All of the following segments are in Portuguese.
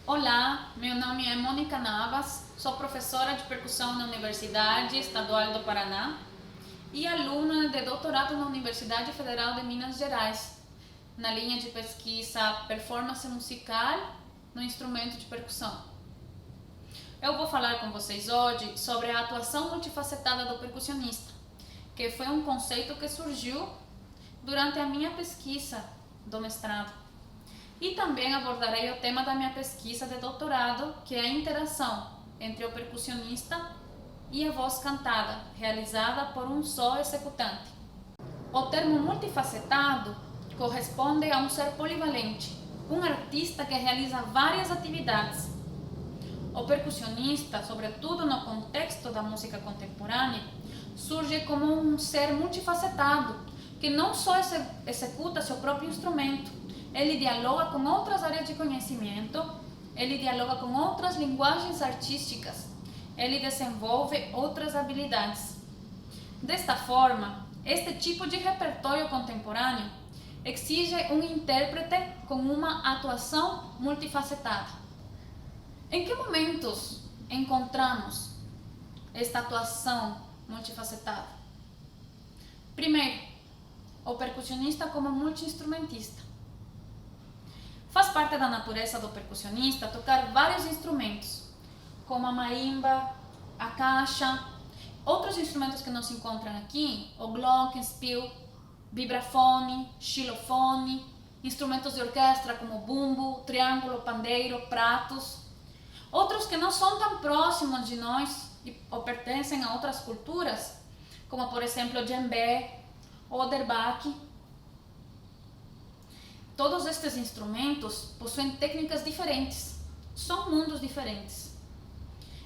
Olá, meu nome é Mônica Navas, sou professora de percussão na Universidade Estadual do Paraná e aluna de doutorado na Universidade Federal de Minas Gerais, na linha de pesquisa Performance Musical no instrumento de percussão. Eu vou falar com vocês hoje sobre a atuação multifacetada do percussionista, que foi um conceito que surgiu durante a minha pesquisa do mestrado. E também abordarei o tema da minha pesquisa de doutorado, que é a interação entre o percussionista e a voz cantada, realizada por um só executante. O termo multifacetado corresponde a um ser polivalente, um artista que realiza várias atividades. O percussionista, sobretudo no contexto da música contemporânea, surge como um ser multifacetado, que não só executa seu próprio instrumento, ele dialoga com outras áreas de conhecimento, ele dialoga com outras linguagens artísticas, ele desenvolve outras habilidades. Desta forma, este tipo de repertório contemporâneo exige um intérprete com uma atuação multifacetada. Em que momentos encontramos esta atuação multifacetada? Primeiro, o percussionista como multi-instrumentista. Faz parte da natureza do percussionista tocar vários instrumentos, como a marimba, a caixa, outros instrumentos que não se encontram aqui, o glockenspiel, vibrafone, xilofone, instrumentos de orquestra como bumbo, triângulo, pandeiro, pratos, outros que não são tão próximos de nós ou pertencem a outras culturas, como por exemplo o djembe ou o derbaque. Todos estes instrumentos possuem técnicas diferentes, são mundos diferentes.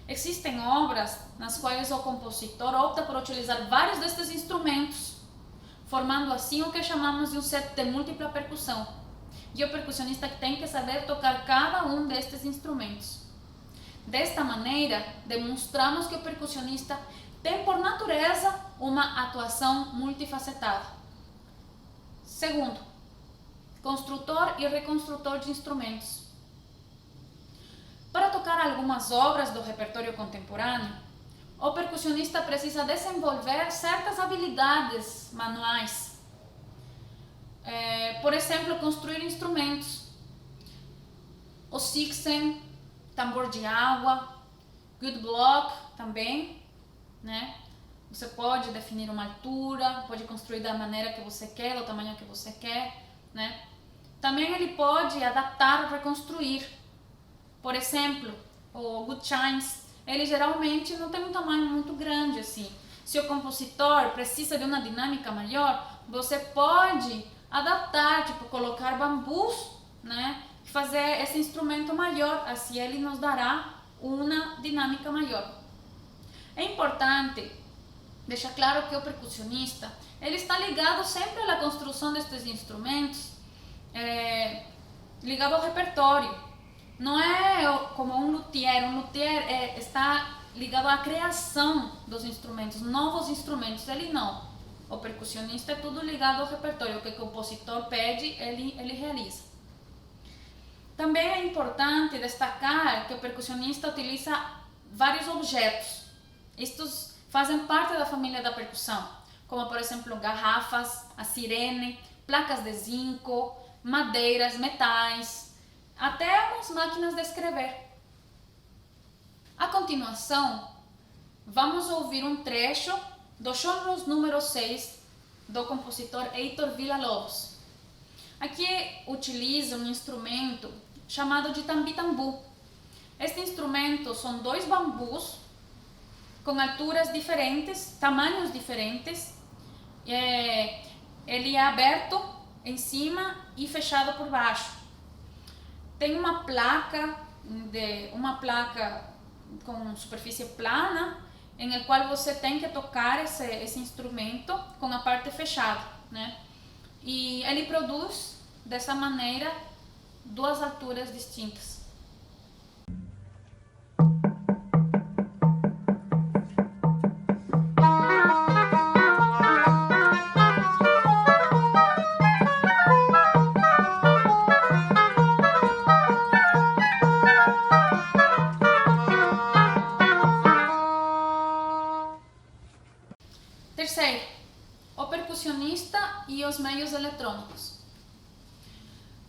Existem obras nas quais o compositor opta por utilizar vários destes instrumentos, formando assim o que chamamos de um set de múltipla percussão. E o percussionista tem que saber tocar cada um destes instrumentos. Desta maneira, demonstramos que o percussionista tem por natureza uma atuação multifacetada. Segundo, construtor e reconstrutor de instrumentos. Para tocar algumas obras do repertório contemporâneo, o percussionista precisa desenvolver certas habilidades manuais. Por exemplo, construir instrumentos. O sixen, tambor de água, good block também, né? Você pode definir uma altura, pode construir da maneira que você quer, do tamanho que você quer, né? Também ele pode adaptar ou reconstruir. Por exemplo, o good chimes, ele geralmente não tem um tamanho muito grande assim. Se o compositor precisa de uma dinâmica maior, você pode adaptar, tipo colocar bambus, né? Fazer esse instrumento maior, assim ele nos dará uma dinâmica maior. É importante deixar claro que o percussionista, ele está ligado sempre à construção destes instrumentos, ligado ao repertório. Não é como um luthier está ligado à criação dos instrumentos, novos instrumentos, ele não. O percussionista é tudo ligado ao repertório, o que o compositor pede, ele realiza. Também é importante destacar que o percussionista utiliza vários objetos. Estes fazem parte da família da percussão, como por exemplo garrafas, a sirene, placas de zinco, madeiras, metais, até algumas máquinas de escrever. A continuação, vamos ouvir um trecho do Chorus número 6 do compositor Heitor Villa-Lobos. Aqui utiliza um instrumento chamado de tambi-tambu. Este instrumento são dois bambus com alturas diferentes, tamanhos diferentes. Ele é aberto em cima e fechado por baixo. Tem uma placa com superfície plana, em a qual você tem que tocar esse instrumento com a parte fechada, né? E ele produz dessa maneira duas alturas distintas.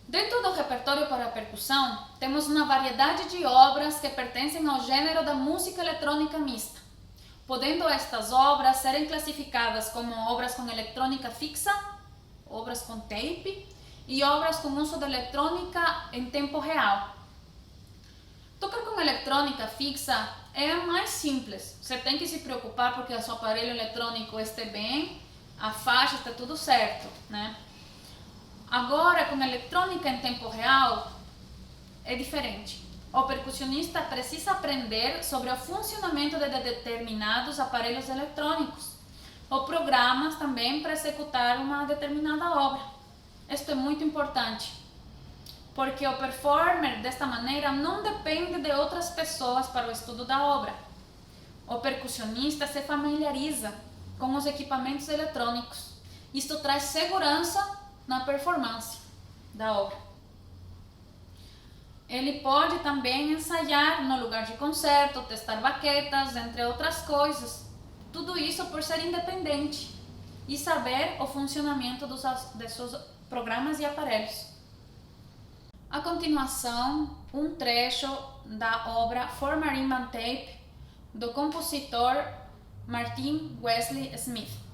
Dentro do repertório para percussão, temos uma variedade de obras que pertencem ao gênero da música eletrônica mista, podendo estas obras serem classificadas como obras com eletrônica fixa, obras com tape e obras com uso de eletrônica em tempo real. Tocar com eletrônica fixa é a mais simples. Você tem que se preocupar porque o seu aparelho eletrônico esteja bem, a faixa está tudo certo, né? Agora, com eletrônica em tempo real, é diferente. O percussionista precisa aprender sobre o funcionamento de determinados aparelhos eletrônicos ou programas também para executar uma determinada obra. Isto é muito importante, porque o performer, desta maneira, não depende de outras pessoas para o estudo da obra. O percussionista se familiariza com os equipamentos eletrônicos. Isto traz segurança na performance da obra. Ele pode também ensaiar no lugar de concerto, testar baquetas, entre outras coisas. Tudo isso por ser independente e saber o funcionamento de seus programas e aparelhos. A continuação, um trecho da obra For Marimba Tape, do compositor Martin Wesley Smith.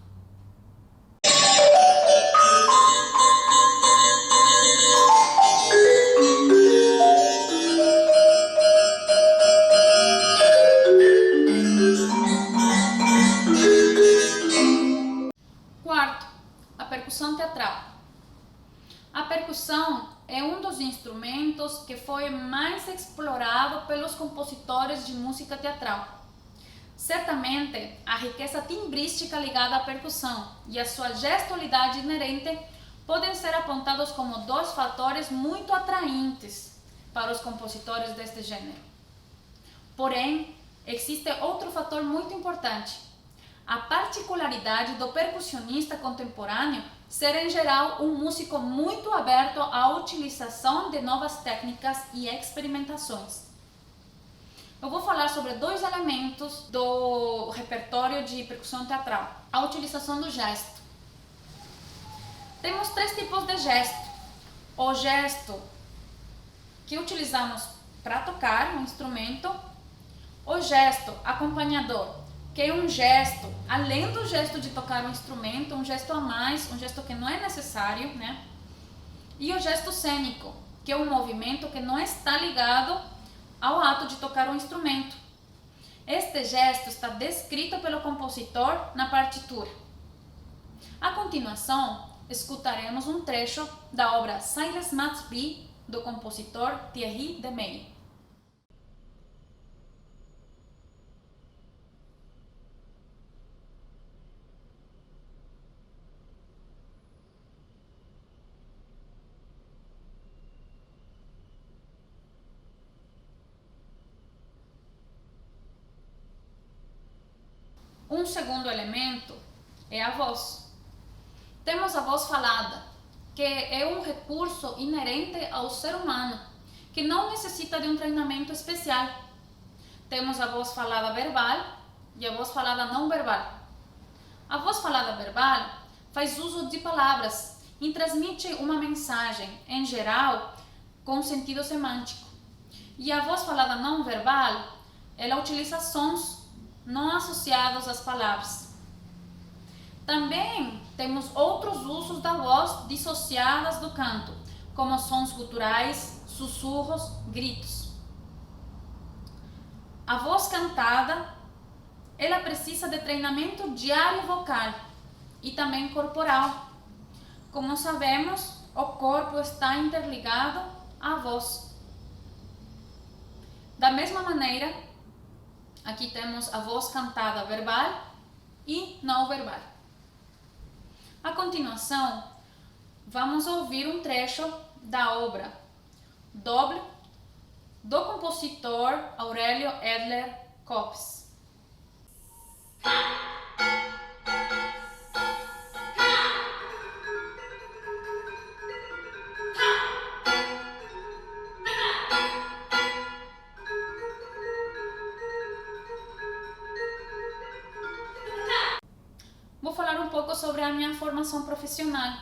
Quarto, a percussão teatral. A percussão é um dos instrumentos que foi mais explorado pelos compositores de música teatral. Certamente, a riqueza timbrística ligada à percussão e a sua gestualidade inerente podem ser apontados como dois fatores muito atraentes para os compositores deste gênero. Porém, existe outro fator muito importante: a particularidade do percussionista contemporâneo ser, em geral, um músico muito aberto à utilização de novas técnicas e experimentações. Eu vou falar sobre dois elementos do repertório de percussão teatral: a utilização do gesto. Temos três tipos de gesto: o gesto que utilizamos para tocar um instrumento, o gesto acompanhador, que é um gesto, além do gesto de tocar um instrumento, um gesto a mais, um gesto que não é necessário, né? E o gesto cênico, que é um movimento que não está ligado ao ato de tocar um instrumento. Este gesto está descrito pelo compositor na partitura. A continuação, escutaremos um trecho da obra Silas Must Be, do compositor Thierry Demey. Um segundo elemento é a voz. Temos a voz falada, que é um recurso inerente ao ser humano, que não necessita de um treinamento especial. Temos a voz falada verbal e a voz falada não verbal. A voz falada verbal faz uso de palavras e transmite uma mensagem, em geral, com sentido semântico. E a voz falada não verbal, ela utiliza sons não associados às palavras. Também temos outros usos da voz dissociadas do canto, como sons guturais, sussurros, gritos. A voz cantada, ela precisa de treinamento diário vocal e também corporal. Como sabemos, o corpo está interligado à voz. Da mesma maneira, aqui temos a voz cantada verbal e não verbal. A continuação, vamos ouvir um trecho da obra Doble, do compositor Aurélio Edler Copes. Vou falar um pouco sobre a minha formação profissional.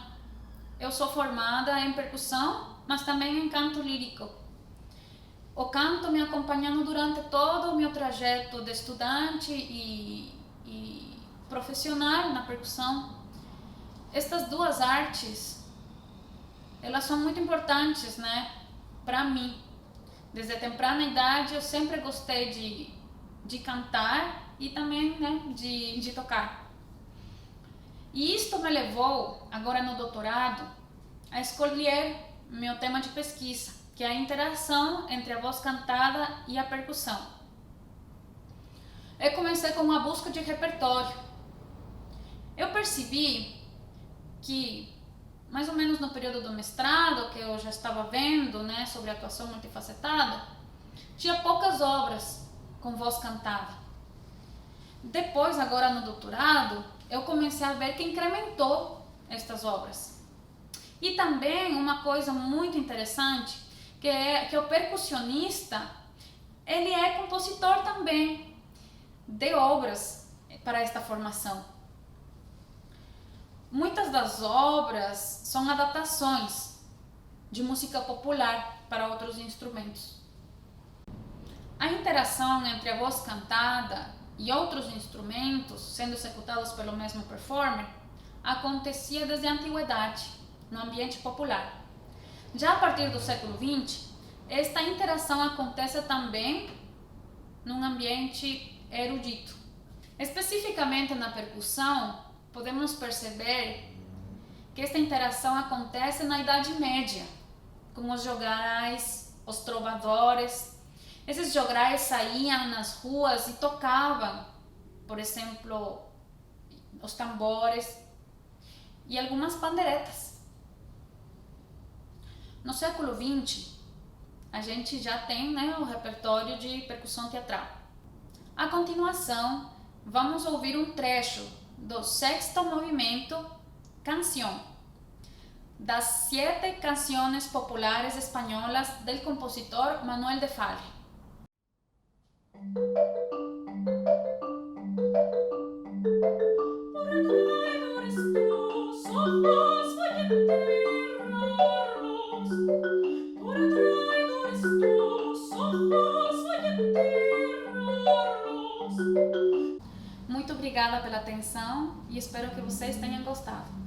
Eu sou formada em percussão mas também em canto lírico. O canto me acompanhando durante todo o meu trajeto de estudante e profissional na percussão. Estas duas artes, elas são muito importantes, né, para mim. Desde temprana idade eu sempre gostei de cantar e também, né, de tocar. E isto me levou, agora no doutorado, a escolher meu tema de pesquisa, que é a interação entre a voz cantada e a percussão. Eu comecei com uma busca de repertório. Eu percebi que, mais ou menos no período do mestrado, que eu já estava vendo, né, sobre atuação multifacetada, tinha poucas obras com voz cantada. Depois, agora no doutorado, eu comecei a ver que incrementou estas obras. E também uma coisa muito interessante, que é que o percussionista, ele é compositor também de obras para esta formação. Muitas das obras são adaptações de música popular para outros instrumentos. A interação entre a voz cantada e outros instrumentos, sendo executados pelo mesmo performer, acontecia desde a antiguidade, no ambiente popular. Já a partir do século XX, esta interação acontece também num ambiente erudito. Especificamente na percussão, podemos perceber que esta interação acontece na Idade Média, com os jograis, os trovadores. Esses jograis saíam nas ruas e tocavam, por exemplo, os tambores e algumas pandeiretas. No século XX, a gente já tem, né, o repertório de percussão teatral. A continuação, vamos ouvir um trecho do sexto movimento, Canción, das 7 canciones populares españolas del compositor Manuel de Falla. Muito obrigada pela atenção e espero que vocês tenham gostado.